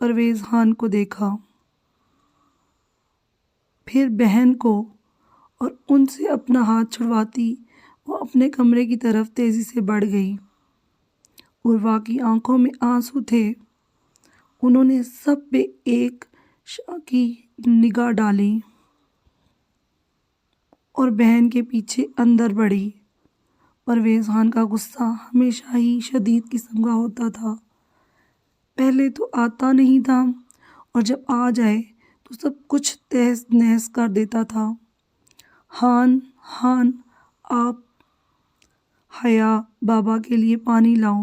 پرویز خان کو دیکھا، پھر بہن کو، اور ان سے اپنا ہاتھ چھڑواتی وہ اپنے کمرے کی طرف تیزی سے بڑھ گئی۔ عروہ کی آنکھوں میں آنسو تھے۔ انہوں نے سب پہ ایک شاکی نگاہ ڈالی اور بہن کے پیچھے اندر بڑھی۔ پرویز خان کا غصہ ہمیشہ ہی شدید قسم کا ہوتا تھا۔ پہلے تو آتا نہیں تھا، اور جب آ جائے تو سب کچھ تہس نہس کر دیتا تھا۔ ہان آپ حیا بابا کے لیے پانی لاؤ۔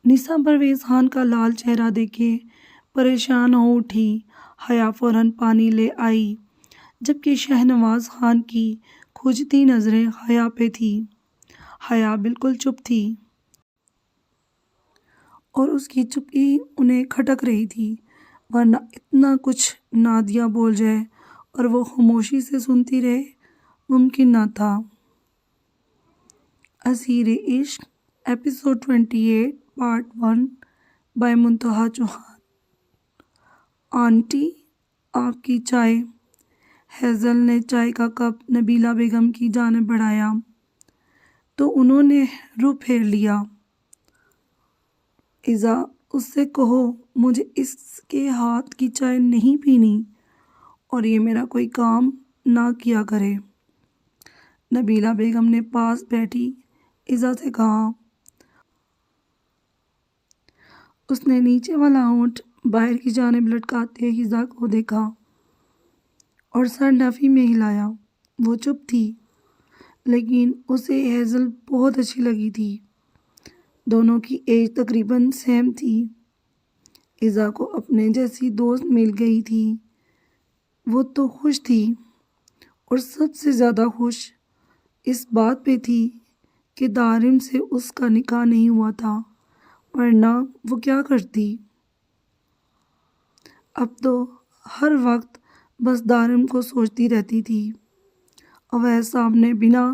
نسا پرویز خان کا لال چہرہ دیکھے پریشان ہو اٹھی۔ حیا فوراً پانی لے آئی، جبکہ شہنواز خان کی کھوجتی نظریں حیا پہ تھیں۔ حیا بالکل چپ تھی، اور اس کی چپی انہیں کھٹک رہی تھی، ورنہ اتنا کچھ نادیہ بول جائے اور وہ خاموشی سے سنتی رہے ممکن نہ تھا۔ Aseer Ishq episode 28 part 1 by Muntaha Chauhan. Aunty آپ کی چائے۔ ہیزل نے چائے کا کپ نبیلہ بیگم کی جانب بڑھایا تو انہوں نے روح پھیر لیا۔ ایذا اس سے کہو مجھے اس کے ہاتھ کی چائے نہیں پینی، اور یہ میرا کوئی کام نہ کیا کرے۔ نبیلہ بیگم نے پاس بیٹھی ایذا سے کہا۔ اس نے نیچے والا ہونٹ باہر کی جانب لٹکاتے ایذا کو دیکھا اور سر نفی میں ہلایا۔ وہ چپ تھی، لیکن اسے ہیزل بہت اچھی لگی تھی۔ دونوں کی ایج تقریباً سیم تھی۔ ایذا کو اپنے جیسی دوست مل گئی تھی۔ وہ تو خوش تھی، اور سب سے زیادہ خوش اس بات پہ تھی کہ دارم سے اس کا نکاح نہیں ہوا تھا، ورنہ وہ کیا کرتی؟ اب تو ہر وقت بس دارم کو سوچتی رہتی تھی۔ اویس صاحب نے بنا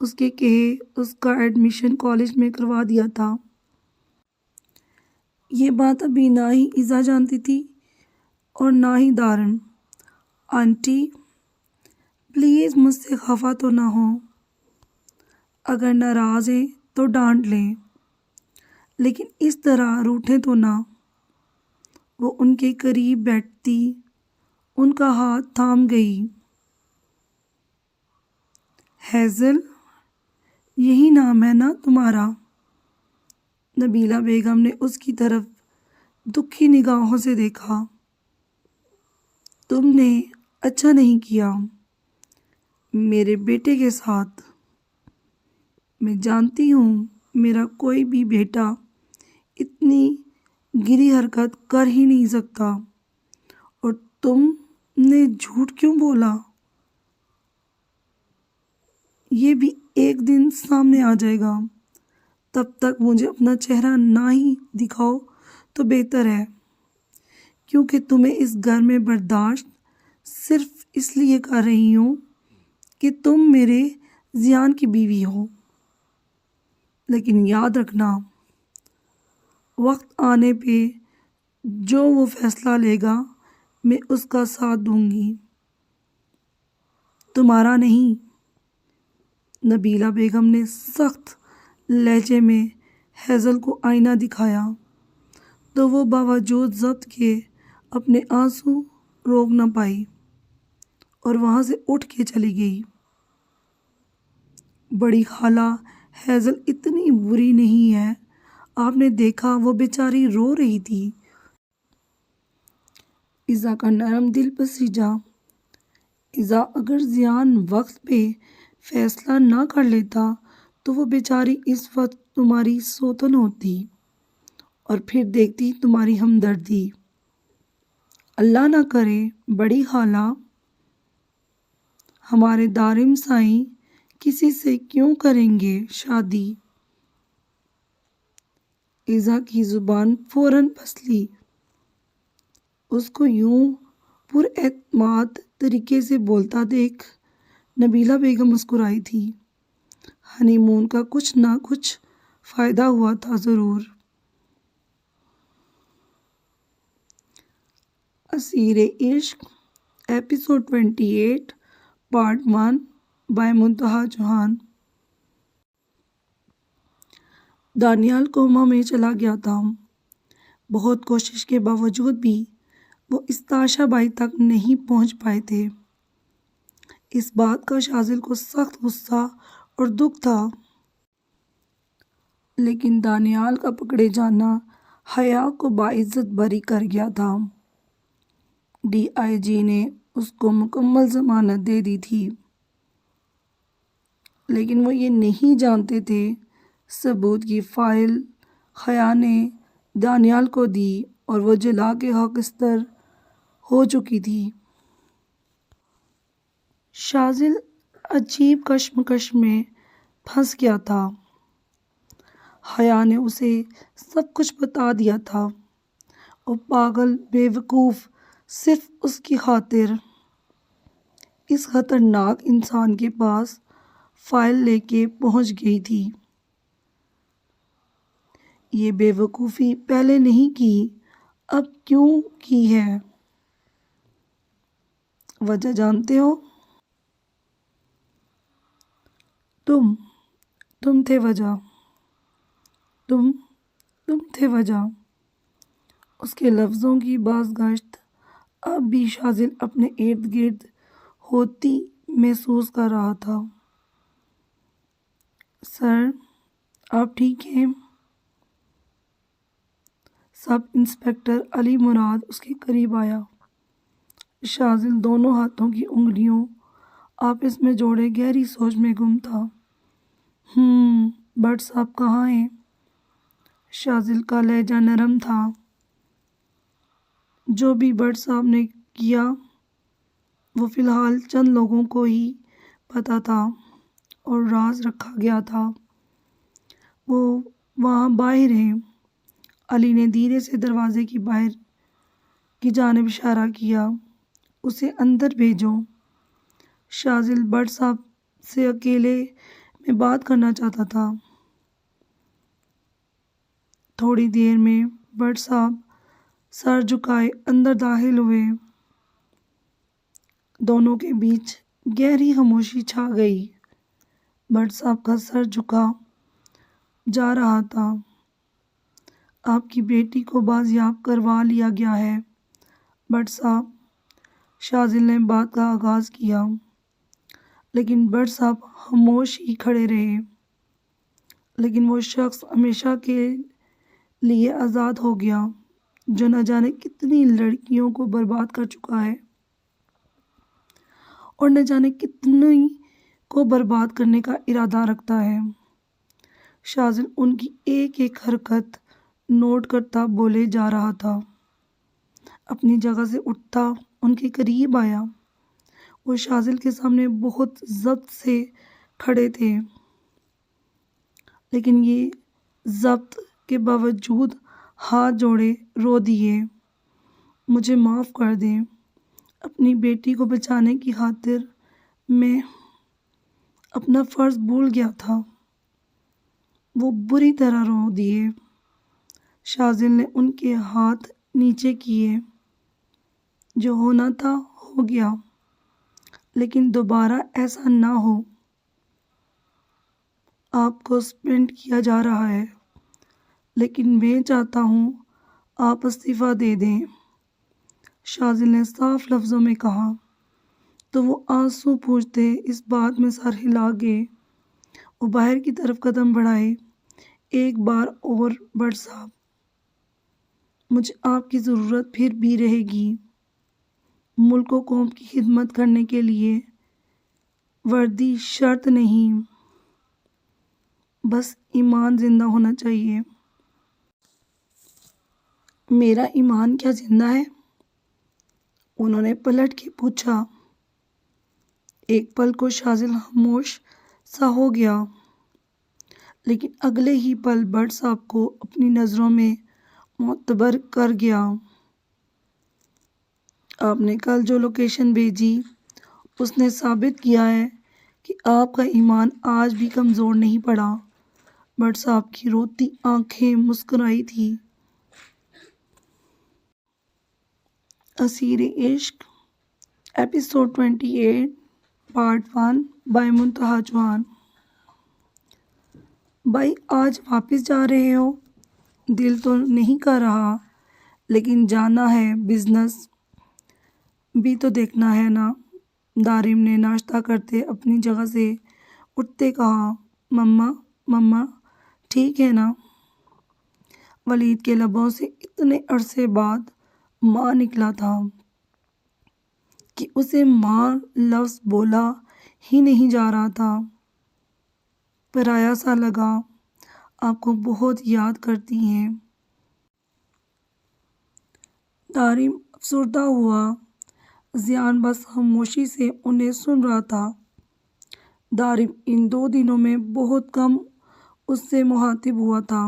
اس کے کہے اس کا ایڈمیشن کالج میں کروا دیا تھا۔ یہ بات ابھی نہ ہی ایذا جانتی تھی اور نہ ہی دارم۔ آنٹی پلیز مجھ سے خفا تو نہ ہو، اگر ناراض ہیں تو ڈانٹ لیں، لیکن اس طرح روٹھیں تو نہ۔ وہ ان کے قریب بیٹھتی ان کا ہاتھ تھام گئی۔ ہیزل یہی نام ہے نا تمہارا؟ نبیلہ بیگم نے اس کی طرف دکھی نگاہوں سے دیکھا۔ تم نے اچھا نہیں کیا میرے بیٹے کے ساتھ۔ میں جانتی ہوں میرا کوئی بھی بیٹا اتنی گری حرکت کر ہی نہیں سکتا، اور تم نے جھوٹ کیوں بولا؟ یہ بھی ایک دن سامنے آ جائے گا، تب تک مجھے اپنا چہرہ نہ ہی دکھاؤ تو بہتر ہے، کیونکہ تمہیں اس گھر میں برداشت صرف اس لیے کر رہی ہوں کہ تم میرے زیان کی بیوی ہو۔ لیکن یاد رکھنا، وقت آنے پہ جو وہ فیصلہ لے گا میں اس کا ساتھ دوں گی، تمہارا نہیں۔ نبیلہ بیگم نے سخت لہجے میں ہیزل کو آئینہ دکھایا تو وہ باوجود ضبط کے اپنے آنسو روک نہ پائی اور وہاں سے اٹھ کے چلی گئی۔ بڑی خالہ ہیزل اتنی بری نہیں ہے، آپ نے دیکھا وہ بیچاری رو رہی تھی۔ ایذا کا نرم دل پسیجا۔ ایذا اگر زیان وقت پہ فیصلہ نہ کر لیتا تو وہ بیچاری اس وقت تمہاری سوتن ہوتی، اور پھر دیکھتی تمہاری ہمدردی۔ اللہ نہ کرے بڑی خالہ، ہمارے دارم سائیں کسی سے کیوں کریں گے شادی؟ ایذا کی زبان فوراً پھسلی۔ اس کو یوں پر اعتماد طریقے سے بولتا دیکھ نبیلہ بیگم مسکرائی تھی۔ ہنی مون کا کچھ نہ کچھ فائدہ ہوا تھا ضرور۔ Aseer Ishq episode 28 part 1 by Muntaha Chauhan. Daniyal coma میں چلا گیا تھا۔ بہت کوشش کے باوجود بھی وہ استاشا بائی تک نہیں پہنچ پائے تھے۔ اس بات کا شاذل کو سخت غصہ اور دکھ تھا، لیکن دانیال کا پکڑے جانا حیا کو باعزت بری کر گیا تھا۔ ڈی آئی جی نے اس کو مکمل ضمانت دے دی تھی، لیکن وہ یہ نہیں جانتے تھے ثبوت کی فائل حیا نے دانیال کو دی اور وہ جلا کے خاکستر ہو چکی تھی۔ شاذل عجیب کشمکش میں پھنس گیا تھا۔ حیا نے اسے سب کچھ بتا دیا تھا۔ وہ پاگل بے وقوف صرف اس کی خاطر اس خطرناک انسان کے پاس فائل لے کے پہنچ گئی تھی۔ یہ بے وقوفی پہلے نہیں کی، اب کیوں کی ہے؟ وجہ جانتے ہو؟ تم تھے وجہ۔ تم تھے وجہ۔ اس کے لفظوں کی بازگشت اب بھی شاذل اپنے ارد گرد ہوتی محسوس کر رہا تھا۔ سر، آپ ٹھیک ہیں؟ سب انسپکٹر علی مراد اس کے قریب آیا۔ شاذل دونوں ہاتھوں کی انگلیوں آپس میں جوڑے گہری سوچ میں گم تھا۔ بٹ صاحب کہاں ہیں؟ شاذل کا لہجہ نرم تھا۔ جو بھی بٹ صاحب نے کیا وہ فی الحال چند لوگوں کو ہی پتہ تھا اور راز رکھا گیا تھا۔ وہ وہاں باہر ہیں۔ علی نے دھیرے سے دروازے کی باہر کی جانب اشارہ کیا۔ اسے اندر بھیجو۔ شاذل بٹ صاحب سے اکیلے میں بات کرنا چاہتا تھا۔ تھوڑی دیر میں بٹ صاحب سر جھکائے اندر داخل ہوئے۔ دونوں کے بیچ گہری خاموشی چھا گئی۔ بٹ صاحب کا سر جھکا جا رہا تھا۔ آپ کی بیٹی کو بازیاب کروا لیا گیا ہے بٹ صاحب، شاذل نے بات کا آغاز کیا، لیکن بٹ صاحب خاموش ہی کھڑے رہے۔ لیکن وہ شخص ہمیشہ کے لیے آزاد ہو گیا جو نہ جانے کتنی لڑکیوں کو برباد کر چکا ہے اور نہ جانے کتنی کو برباد کرنے کا ارادہ رکھتا ہے۔ شاذل ان کی ایک ایک حرکت نوٹ کرتا بولے جا رہا تھا۔ اپنی جگہ سے اٹھتا ان کے قریب آیا۔ وہ شاذل کے سامنے بہت ضبط سے کھڑے تھے، لیکن یہ ضبط کے باوجود ہاتھ جوڑے رو دیے۔ مجھے معاف کر دیں، اپنی بیٹی کو بچانے کی خاطر میں اپنا فرض بھول گیا تھا۔ وہ بری طرح رو دیے۔ شاذل نے ان کے ہاتھ نیچے کیے۔ جو ہونا تھا ہو گیا، لیکن دوبارہ ایسا نہ ہو۔ آپ کو سسپینڈ کیا جا رہا ہے، لیکن میں چاہتا ہوں آپ استعفیٰ دے دیں، شاذل نے صاف لفظوں میں کہا۔ تو وہ آنسو پوچھتے اس بات میں سر ہلا گئے۔ وہ باہر کی طرف قدم بڑھائے۔ ایک بار اور بٹ صاحب، مجھے آپ کی ضرورت پھر بھی رہے گی، ملک و قوم کی خدمت کرنے کے لیے۔ وردی شرط نہیں، بس ایمان زندہ ہونا چاہیے۔ میرا ایمان کیا زندہ ہے؟ انہوں نے پلٹ کے پوچھا۔ ایک پل کو شاذل خاموش سا ہو گیا، لیکن اگلے ہی پل بٹ صاحب کو اپنی نظروں میں معتبر کر گیا۔ آپ نے کل جو لوکیشن بھیجی اس نے ثابت کیا ہے کہ آپ کا ایمان آج بھی کمزور نہیں پڑا۔ بٹ صاحب کی روتی آنکھیں مسکرائی تھی۔ اسیر Ishq episode 28 part 1 by Muntaha Chauhan. بھائی آج واپس جا رہے ہو؟ دل تو نہیں کر رہا، لیکن جانا ہے، بزنس بھی تو دیکھنا ہے نا۔ دارم نے ناشتہ کرتے اپنی جگہ سے اٹھتے کہا۔ مما ٹھیک ہے نا؟ ولید کے لبوں سے اتنے عرصے بعد ماں نکلا تھا کہ اسے ماں لفظ بولا ہی نہیں جا رہا تھا۔ پرایا سا لگا۔ آپ کو بہت یاد کرتی ہیں۔ دارم افسردہ ہوا۔ ذیان بس خاموشی سے انہیں سن رہا تھا۔ دارم ان 2 دنوں میں بہت کم اس سے مخاطب ہوا تھا۔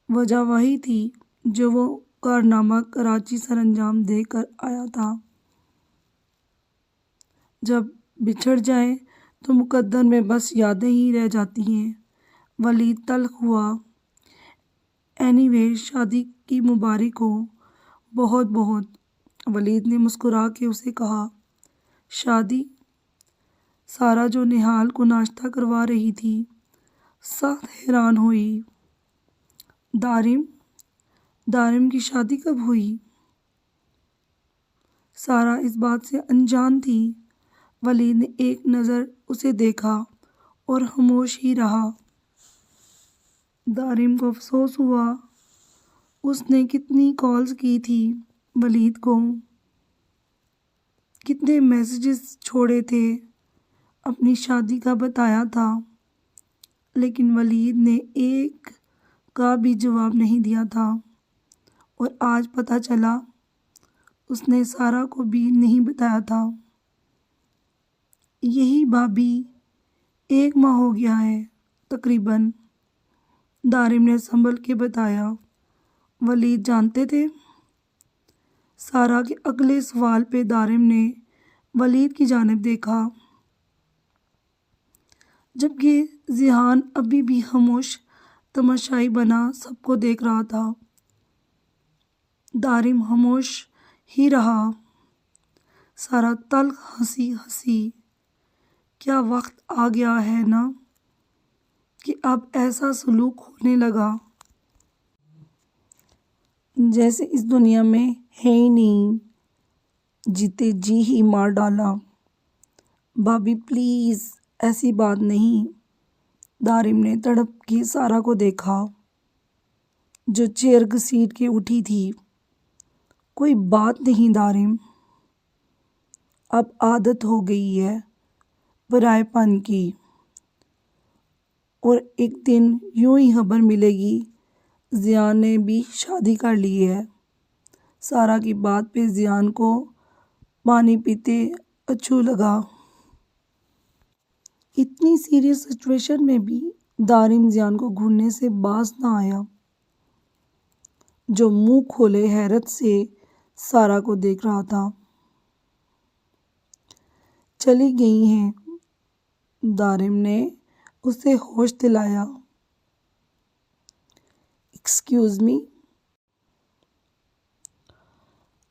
وجہ وہی تھی جو وہ کارنامہ کراچی سر انجام دے کر آیا تھا۔ جب بچھڑ جائیں تو مقدر میں بس یادیں ہی رہ جاتی ہیں۔ ولید تلخ ہوا۔ اینی وے شادی کی مبارک ہو۔ بہت بہت۔ ولید نے مسکرا کے اسے کہا۔ شادی؟ سارا جو نہال کو ناشتہ کروا رہی تھی سخت حیران ہوئی۔ دارم کی شادی کب ہوئی؟ سارا اس بات سے انجان تھی۔ ولید نے ایک نظر اسے دیکھا اور خاموش ہی رہا۔ دارم کو افسوس ہوا۔ اس نے کتنی کالز کی تھی ولید کو، کتنے میسیجز چھوڑے تھے، اپنی شادی کا بتایا تھا، لیکن ولید نے ایک کا بھی جواب نہیں دیا تھا۔ اور آج پتہ چلا اس نے سارا کو بھی نہیں بتایا تھا۔ یہی بھابھی 1 ماہ ہو گیا ہے تقریباً، دارم نے سنبھل کے بتایا۔ ولید جانتے تھے؟ سارا کے اگلے سوال پہ دارم نے ولید کی جانب دیکھا، جبکہ ذیان ابھی بھی خاموش تماشائی بنا سب کو دیکھ رہا تھا۔ دارم خاموش ہی رہا۔ سارا تلخ ہنسی۔ کیا وقت آ گیا ہے نا کہ اب ایسا سلوک ہونے لگا جیسے اس دنیا میں ہے ہی نہیں، جیتے جی ہی مار ڈالا۔ بھابھی پلیز ایسی بات نہیں۔ دارم نے تڑپ کے سارا کو دیکھا جو چیئر گھسیٹ کے اٹھی تھی۔ کوئی بات نہیں دارم، اب عادت ہو گئی ہے پرائے پن کی، اور ایک دن یوں ہی خبر ملے گی ذیان نے بھی شادی کر لی ہے۔ سارا کی بات پہ ذیان کو پانی پیتے اچھو لگا۔ اتنی سیریس سچویشن میں بھی دارم ذیان کو گھورنے سے باز نہ آیا، جو منہ کھولے حیرت سے سارا کو دیکھ رہا تھا۔ چلی گئی ہیں؟ دارم نے اسے ہوش دلایا۔ Excuse me?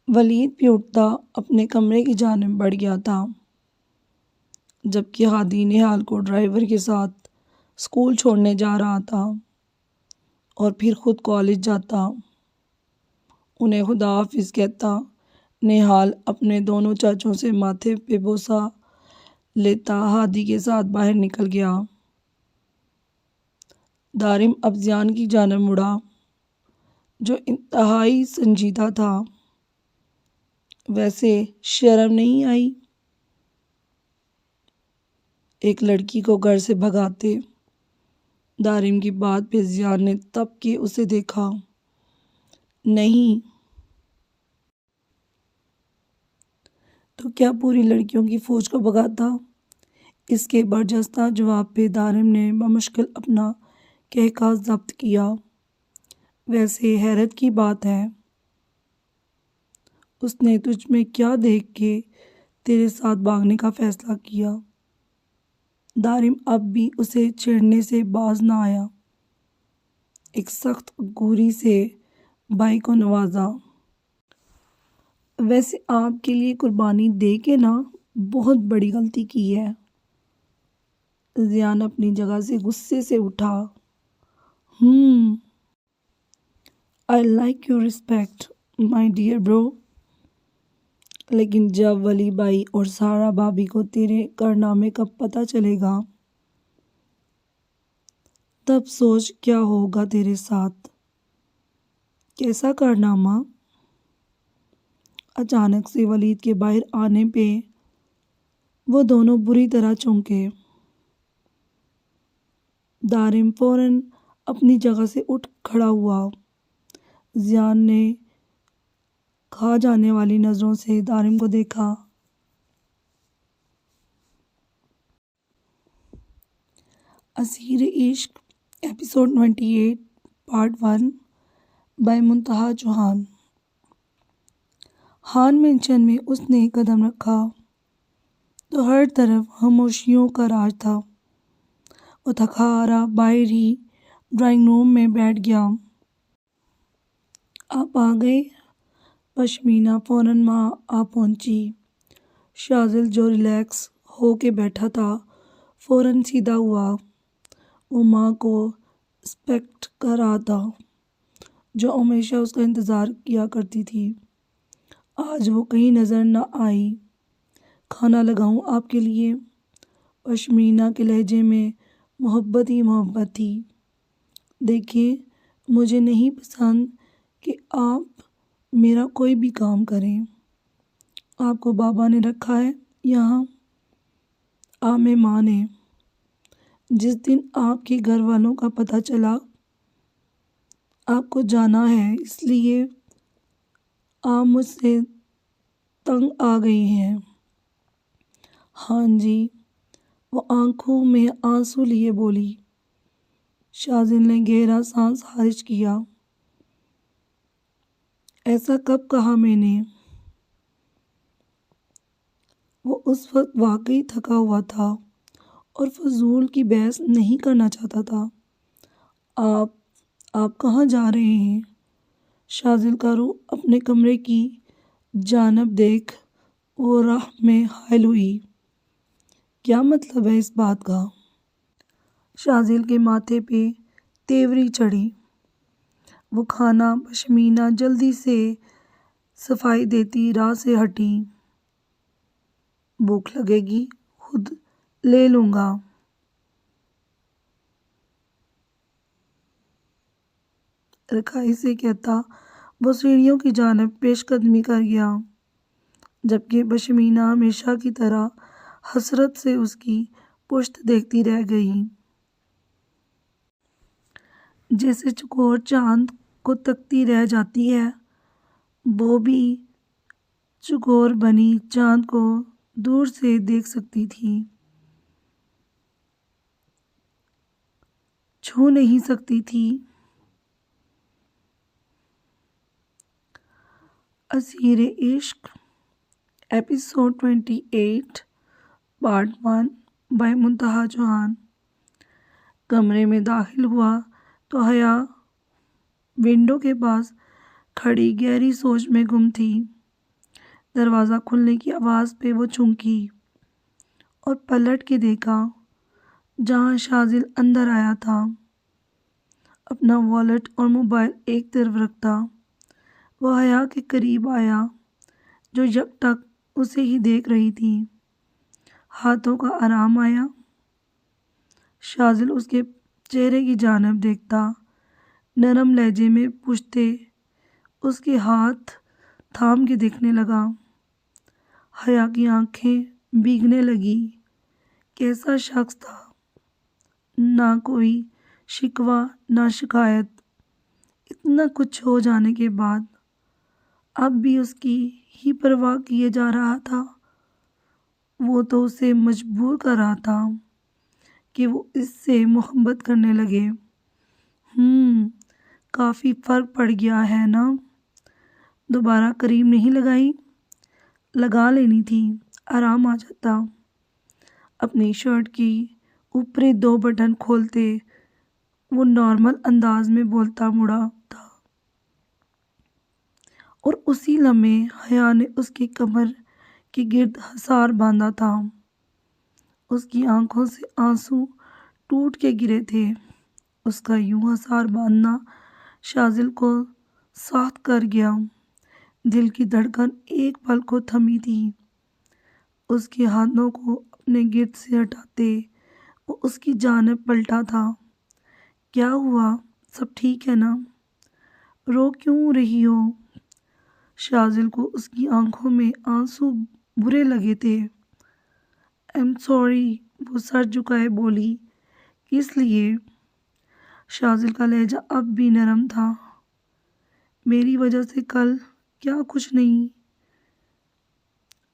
ولید بھی اٹھتا اپنے کمرے کی جانب بڑھ گیا تھا، جبکہ ہادی نہال کو ڈرائیور کے ساتھ اسکول چھوڑنے جا رہا تھا اور پھر خود کالج جاتا۔ انہیں خدا حافظ کہتا نہال اپنے دونوں چاچوں سے ماتھے پہ بوسہ لیتا ہادی کے ساتھ باہر نکل گیا۔ دارم اب ذیان کی جانب مڑا، جو انتہائی سنجیدہ تھا۔ ویسے شرم نہیں آئی ایک لڑکی کو گھر سے بھگاتے؟ دارم کی بات پہ ذیان نے تب کے اسے دیکھا۔ نہیں تو کیا پوری لڑکیوں کی فوج کو بھگاتا؟ اس کے برجستہ جواب پہ دارم نے بمشکل اپنا قہقہ ضبط کیا۔ ویسے حیرت کی بات ہے، اس نے تجھ میں کیا دیکھ کے تیرے ساتھ بھاگنے کا فیصلہ کیا؟ دارم اب بھی اسے چھیڑنے سے باز نہ آیا۔ ایک سخت گوری سے بھائی کو نوازا۔ ویسے آپ کے لیے قربانی دے کے نا بہت بڑی غلطی کی ہے۔ ضیان اپنی جگہ سے غصے سے اٹھا۔ I like your respect my dear برو، لیکن جب ولی بھائی اور سارا بھابھی کو تیرے کارنامے کا پتہ چلے گا تب سوچ کیا ہوگا تیرے ساتھ۔ کیسا کارنامہ؟ اچانک سے ولید کے باہر آنے پہ وہ دونوں بری طرح چونکے۔ دارم فوراً اپنی جگہ سے اٹھ کھڑا ہوا۔ ضیان نے کھا جانے والی نظروں سے دارم کو دیکھا۔ اسیر Ishq episode 28 part 1 by Muntaha Chauhan. ہان مینشن میں اس نے قدم رکھا تو ہر طرف خاموشیوں کا راج تھا۔ وہ تھکا ہارا باہر ہی ڈرائنگ روم میں بیٹھ گیا۔ آپ آ گئے؟ پشمینہ فوراً ماں آ پہنچی۔ شاذل جو ریلیکس ہو کے بیٹھا تھا فوراً سیدھا ہوا۔ وہ ماں کو ایکسپیکٹ کر رہا تھا جو ہمیشہ اس کا انتظار کیا کرتی تھی۔ آج وہ کہیں نظر نہ آئی۔ کھانا لگاؤں آپ کے لیے؟ پشمینہ کے لہجے میں محبت ہی محبت تھی۔ دیکھیں مجھے نہیں پسند کہ آپ میرا کوئی بھی کام کریں۔ آپ کو بابا نے رکھا ہے یہاں؟ میں ماں نے۔ جس دن آپ کے گھر والوں کا پتہ چلا آپ کو جانا ہے اس لیے آپ مجھ سے تنگ آ گئی ہیں۔ ہاں جی، وہ آنکھوں میں آنسو لیے بولی۔ شاذل نے گہرا سانس خارج کیا۔ ایسا کب کہا میں نے؟ وہ اس وقت واقعی تھکا ہوا تھا اور فضول کی بحث نہیں کرنا چاہتا تھا۔ آپ کہاں جا رہے ہیں؟ شاذل کا روح اپنے کمرے کی جانب دیکھ وہ راہ میں حائل ہوئی۔ کیا مطلب ہے اس بات کا؟ شاذل کے ماتھے پہ تیوری چڑھی۔ وہ کھانا پشمینہ جلدی سے صفائی دیتی راہ سے ہٹی۔ بھوک لگے گی خود لے لوں گا۔ رکھائی سے کہتا وہ سیڑھیوں کی جانب پیش قدمی کر گیا، جبکہ پشمینہ ہمیشہ کی طرح حسرت سے اس کی پشت دیکھتی رہ گئی، جیسے چکور چاند کو تکتی رہ جاتی ہے۔ وہ بھی چکور بنی چاند کو دور سے دیکھ سکتی تھی، چھو نہیں سکتی تھی۔ اسیر Ishq episode 28 part 1 by Muntaha Chauhan. کمرے میں داخل ہوا تو حیا ونڈو کے پاس کھڑی گہری سوچ میں گم تھی۔ دروازہ کھلنے کی آواز پہ وہ چونکی اور پلٹ کے دیکھا جہاں شاذل اندر آیا تھا، اپنا والیٹ اور موبائل ایک طرف رکھتا۔ وہ حیا کے قریب آیا جو یکٹک اسے ہی دیکھ رہی تھی۔ ہاتھوں کا آرام آیا؟ شاذل اس کے چہرے کی جانب دیکھتا، نرم لہجے میں پوچھتے اس کے ہاتھ تھام کے دیکھنے لگا۔ حیا کی آنکھیں بھیگنے لگی۔ کیسا شخص تھا، نہ کوئی شکوہ نہ شکایت۔ اتنا کچھ ہو جانے کے بعد اب بھی اس کی ہی پرواہ کیے جا رہا تھا۔ وہ تو اسے مجبور کر رہا تھا کہ وہ اس سے محبت کرنے لگے۔ کافی فرق پڑ گیا ہے نا؟ دوبارہ کریم نہیں لگائی؟ لگا لینی تھی، آرام آ جاتا۔ اپنی شرٹ کی اوپری 2 بٹن کھولتے وہ نارمل انداز میں بولتا مڑا تھا۔ اور اسی لمحے حیا نے اس کی کمر کے گرد حصار باندھا تھا۔ اس کی آنکھوں سے آنسو ٹوٹ کے گرے تھے۔ اس کا یوں حصار باندھنا شاذل کو ساخت کر گیا۔ دل کی دھڑکن ایک پل کو تھمی تھی۔ اس کے ہاتھوں کو اپنے گرد سے ہٹاتے وہ اس کی جانب پلٹا تھا۔ کیا ہوا؟ سب ٹھیک ہے نا؟ رو کیوں رہی ہو؟ شاذل کو اس کی آنکھوں میں آنسو برے لگے تھے۔ ایم سوری، وہ سر جھکائے بولی۔ کس لیے؟ شاذل کا لہجہ اب بھی نرم تھا۔ میری وجہ سے کل کیا کچھ نہیں،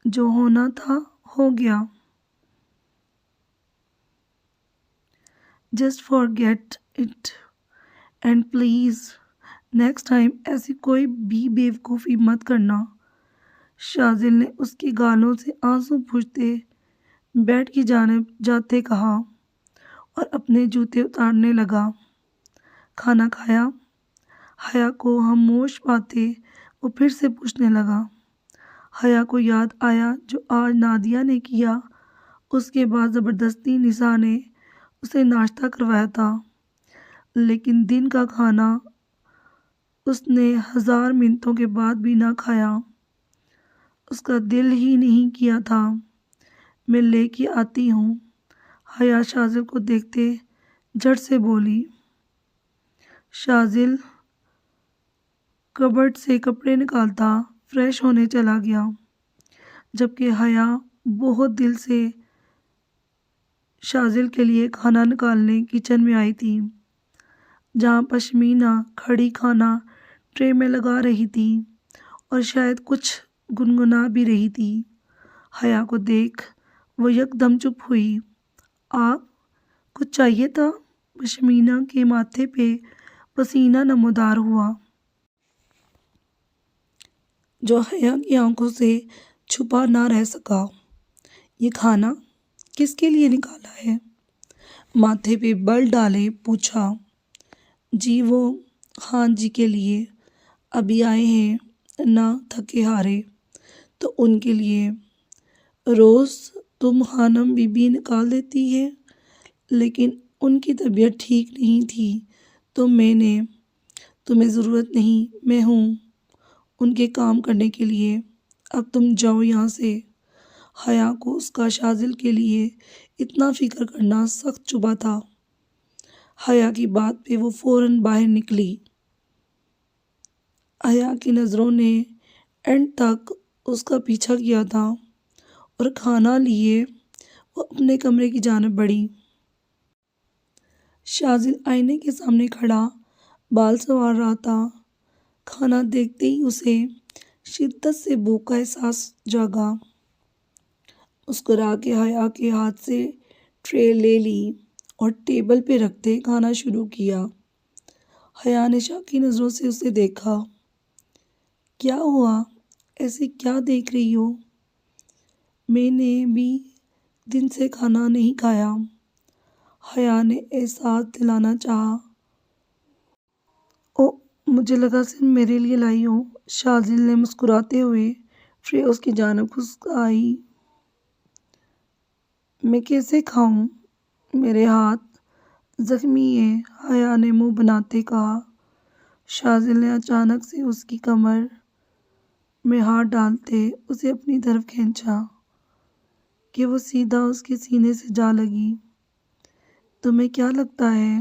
جو ہونا تھا ہو گیا۔ Just forget it and please next time ایسی کوئی بھی بیوقوفی مت کرنا۔ شاذل نے اس کی گالوں سے آنسو پوچھتے بیڈ کی جانب جاتے کہا اور اپنے جوتے اتارنے لگا۔ کھانا کھایا؟ حیا کو خاموش پاتے وہ پھر سے پوچھنے لگا۔ حیا کو یاد آیا جو آج نادیہ نے کیا۔ اس کے بعد زبردستی نساء نے اسے ناشتہ کروایا تھا، لیکن دن کا کھانا اس نے 1000 منتوں کے بعد بھی نہ کھایا۔ اس کا دل ہی نہیں کیا تھا۔ میں لے کے آتی ہوں۔ حیا شاذل کو دیکھتے جھٹ سے بولی۔ شاذل کبرڈ سے کپڑے نکالتا فریش ہونے چلا گیا، جبکہ حیا بہت دل سے شاذل کے لیے کھانا نکالنے کچن میں آئی تھی، جہاں پشمینہ کھڑی کھانا ٹرے میں لگا رہی تھی اور شاید کچھ گنگنا بھی رہی تھی۔ حیا کو دیکھ وہ یکدم چپ ہوئی۔ آپ کچھ چاہیے تھا؟ پشمینہ کے ماتھے پہ پسینہ نمودار ہوا، جو حیا کی آنکھوں سے چھپا نہ رہ سکا۔ یہ کھانا کس کے لیے نکالا ہے؟ ماتھے پہ بل ڈالے پوچھا۔ جی وہ خان جی کے لیے، ابھی آئے ہیں نہ تھکے ہارے، تو ان کے لیے۔ روز تم خانم بی بی نکال دیتی ہے، لیکن ان کی طبیعت ٹھیک نہیں تھی تو میں نے۔ تمہیں ضرورت نہیں، میں ہوں ان کے کام کرنے کے لیے۔ اب تم جاؤ یہاں سے۔ حیا کو اس کا شاذل کے لیے اتنا فکر کرنا سخت چبھا تھا۔ حیا کی بات پہ وہ فوراً باہر نکلی۔ حیا کی نظروں نے اینڈ تک اس کا پیچھا کیا تھا اور کھانا لیے وہ اپنے کمرے کی جانب بڑھی۔ شاذل آئینے کے سامنے کھڑا بال سنوار رہا تھا۔ کھانا دیکھتے ہی اسے شدت سے بھوک کا احساس جاگا۔ مسکرا کے حیا کے ہاتھ سے ٹرے لے لی اور ٹیبل پہ رکھتے کھانا شروع کیا۔ حیا نے شاکی نظروں سے اسے دیکھا۔ کیا ہوا؟ ایسے کیا دیکھ رہی ہو؟ میں نے بھی دن سے کھانا نہیں کھایا۔ حیا نے احساس دلانا چاہا۔ او، مجھے لگا صرف میرے لیے لائی ہو۔ شاذل نے مسکراتے ہوئے ٹرے اس کی جانب کھسکائی۔ میں کیسے کھاؤں؟ میرے ہاتھ زخمی ہیں، حیا نے منہ بناتے کہا۔ شاذل نے اچانک سے اس کی کمر میں ہاتھ ڈالتے اسے اپنی طرف کھینچا کہ وہ سیدھا اس کے سینے سے جا لگی۔ تمہیں کیا لگتا ہے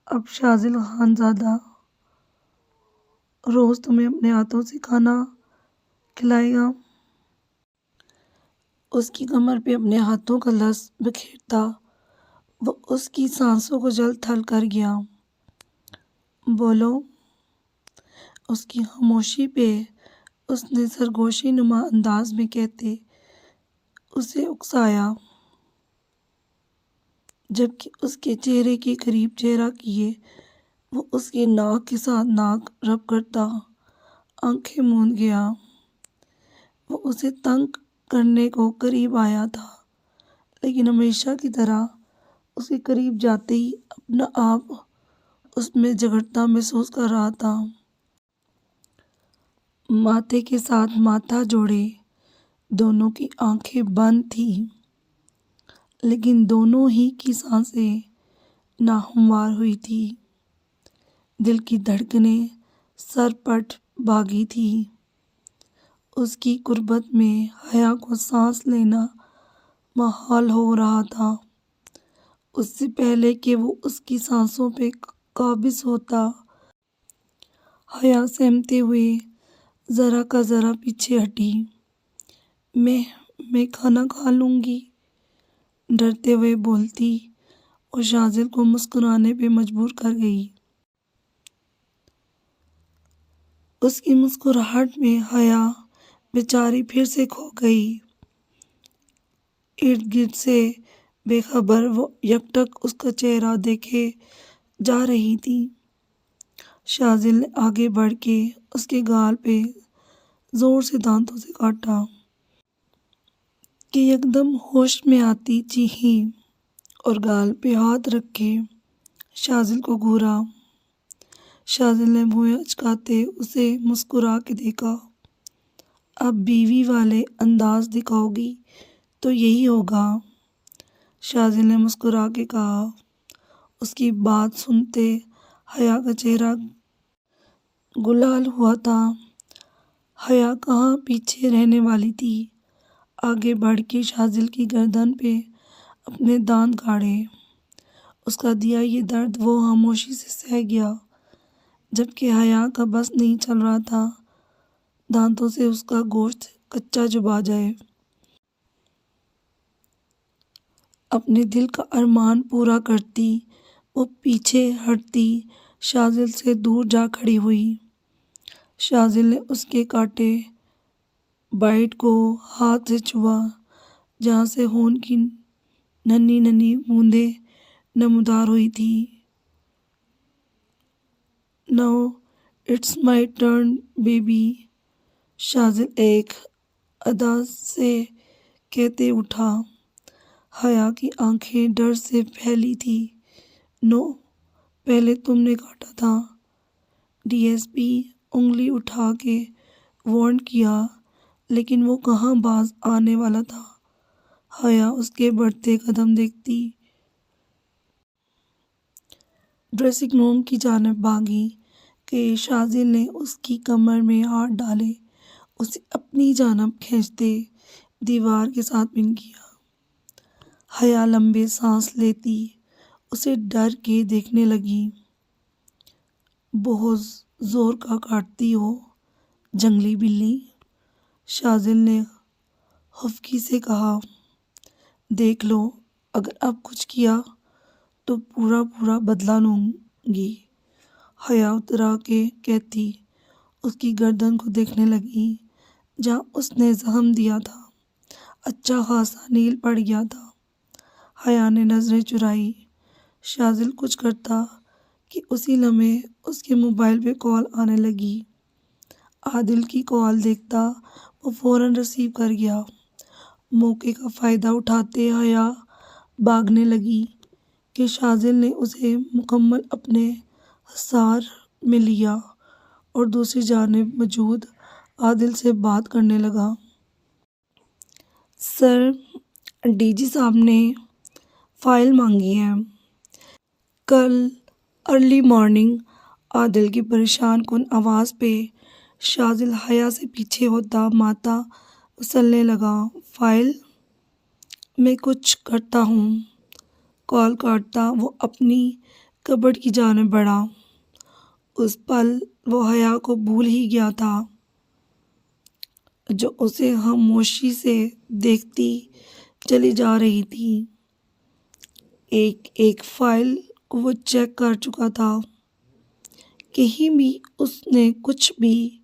اب شاذل خان زادہ روز تمہیں اپنے ہاتھوں سے کھانا کھلائے گا؟ اس کی کمر پہ اپنے ہاتھوں کا لفظ بکھیرتا وہ اس کی سانسوں کو جلد تھل کر گیا۔ بولو۔ اس کی خاموشی پہ اس نے سرگوشی نما انداز میں کہتے اسے اکسایا، جبکہ اس کے چہرے کے قریب چہرہ کیے وہ اس کے ناک کے ساتھ ناک رب کرتا آنکھیں موند گیا۔ وہ اسے تنگ کرنے کو قریب آیا تھا، لیکن ہمیشہ کی طرح اس کے قریب جاتے ہی اپنا آپ اس میں جگڑتا محسوس کر رہا تھا۔ ماتھے کے ساتھ ماتھا جوڑے دونوں کی آنکھیں بند تھیں، لیکن دونوں ہی کی سانسیں ناہموار ہوئی تھی۔ دل کی دھڑکنیں سر پٹ بھاگی تھی۔ اس کی قربت میں حیا کو سانس لینا محال ہو رہا تھا۔ اس سے پہلے کہ وہ اس کی سانسوں پہ قابض ہوتا، حیا سہمتے ہوئے ذرا کا ذرا پیچھے ہٹی۔ میں کھانا کھا لوں گی، ڈرتے ہوئے بولتی اور شاذل کو مسکرانے پہ مجبور کر گئی۔ اس کی مسکراہٹ میں حیا بیچاری پھر سے کھو گئی۔ ارد گرد سے بے خبر وہ یکٹک اس کا چہرہ دیکھے جا رہی تھی۔ شاذل نے آگے بڑھ کے اس کے گال پہ زور سے دانتوں سے کاٹا کہ یکدم ہوش میں آتی چیخی اور گال پہ ہاتھ رکھ کے شاذل کو گھورا۔ شاذل نے منہ اچکاتے اسے مسکرا کے دیکھا۔ اب بیوی والے انداز دکھاؤ گی تو یہی ہوگا، شاذل نے مسکرا کے کہا۔ اس کی بات سنتے حیا کا چہرہ گلال ہوا تھا۔ حیا کہاں پیچھے رہنے والی تھی، آگے بڑھ کے شاذل کی گردن پہ اپنے دانت گاڑے۔ اس کا دیا یہ درد وہ خاموشی سے سہہ گیا، جبکہ حیا کا بس نہیں چل رہا تھا دانتوں سے اس کا گوشت کچا چبا جائے۔ اپنے دل کا ارمان پورا کرتی وہ پیچھے ہٹتی شاذل سے دور جا کھڑی ہوئی۔ شاذل نے اس کے کاٹے بائٹ کو ہاتھ سے چھوا جہاں سے خون کی ننھی ننھی بوندیں نمودار ہوئی تھی۔ "Now it's my turn baby", Shazil ایک ادا سے کہتے اٹھا۔ حیا کی آنکھیں ڈر سے پھیلی تھیں۔ "نو، پہلے تم نے کاٹا تھا", ڈی ایس پی انگلی اٹھا کے وارن کیا، لیکن وہ کہاں باز آنے والا تھا۔ حیا اس کے بڑھتے قدم دیکھتی ڈریسنگ روم کی جانب بھاگی کہ شاذل نے اس کی کمر میں ہاتھ ڈالے اسے اپنی جانب کھینچتے دیوار کے ساتھ پن کیا۔ حیا لمبے سانس لیتی اسے ڈر کے دیکھنے لگی۔ "بہت زور کا کاٹتی ہو جنگلی بلی", شاذل نے خفگی سے کہا۔ "دیکھ لو، اگر اب کچھ کیا تو پورا بدلہ لوں گی", حیا اترا کے کہتی اس کی گردن کو دیکھنے لگی جہاں اس نے زخم دیا تھا۔ اچھا خاصا نیل پڑ گیا تھا۔ حیا نے نظریں چرائی۔ شاذل کچھ کرتا کہ اسی لمحے اس کے موبائل پہ کال آنے لگی۔ عادل کی کال دیکھتا وہ فوراً ریسیو کر گیا۔ موقع کا فائدہ اٹھاتے حیا بھاگنے لگی کہ شاذل نے اسے مکمل اپنے حصار میں لیا اور دوسری جانب موجود عادل سے بات کرنے لگا۔ "سر، ڈی جی صاحب نے فائل مانگی ہے کل ارلی مارننگ", عادل کی پریشان کن آواز پہ شاذل حیا سے پیچھے ہوتا ماتھا مسلنے لگا۔ "فائل؟ میں کچھ کرتا ہوں", کال کاٹتا وہ اپنی کبرڈ کی جانب بڑھا۔ اس پل وہ حیا کو بھول ہی گیا تھا جو اسے خاموشی سے دیکھتی چلی جا رہی تھی۔ ایک ایک فائل کو وہ چیک کر چکا تھا، کہیں بھی اس نے کچھ بھی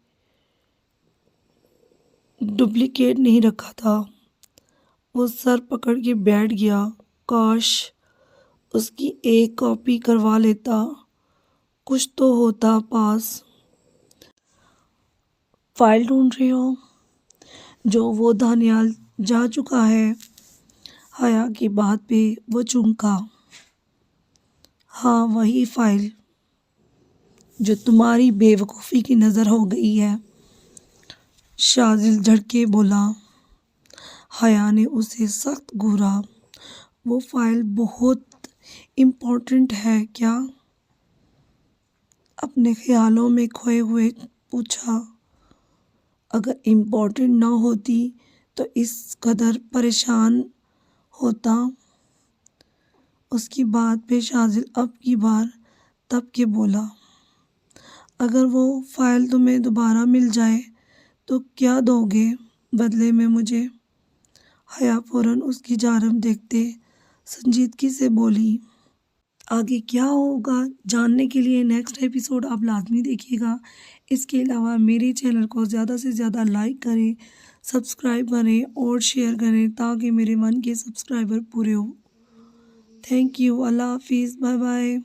ڈپلیکیٹ نہیں رکھا تھا۔ وہ سر پکڑ کے بیٹھ گیا۔ کاش اس کی ایک کاپی کروا لیتا، کچھ تو ہوتا پاس۔ "فائل ڈھونڈ رہے ہو جو وہ دانیال جا چکا ہے", حیا کی بات پہ وہ چونکا۔ "ہاں، وہی فائل جو تمہاری بے وقوفی کی نظر ہو گئی ہے", شاذل جھٹکے بولا۔ حیا نے اسے سخت گھورا۔ وہ فائل بہت امپورٹنٹ ہے کیا؟ اپنے خیالوں میں کھوئے ہوئے پوچھا۔ اگر امپورٹنٹ نہ ہوتی تو اس قدر پریشان ہوتا؟ اس کی بات پہ شاذل اب کی بار تب کے بولا۔ اگر وہ فائل تمہیں دوبارہ مل جائے تو کیا دو گے بدلے میں مجھے؟ حیا فوراً اس کی جانب دیکھتے سنجیدگی سے بولی۔ آگے کیا ہوگا جاننے کے لیے نیکسٹ ایپیسوڈ آپ لازمی دیکھیے گا۔ اس کے علاوہ میرے چینل کو زیادہ سے زیادہ لائک کریں، سبسکرائب کریں اور شیئر کریں تاکہ میرے 1K سبسکرائبر پورے ہو۔ تھینک یو، اللہ حافظ، بائے بائے۔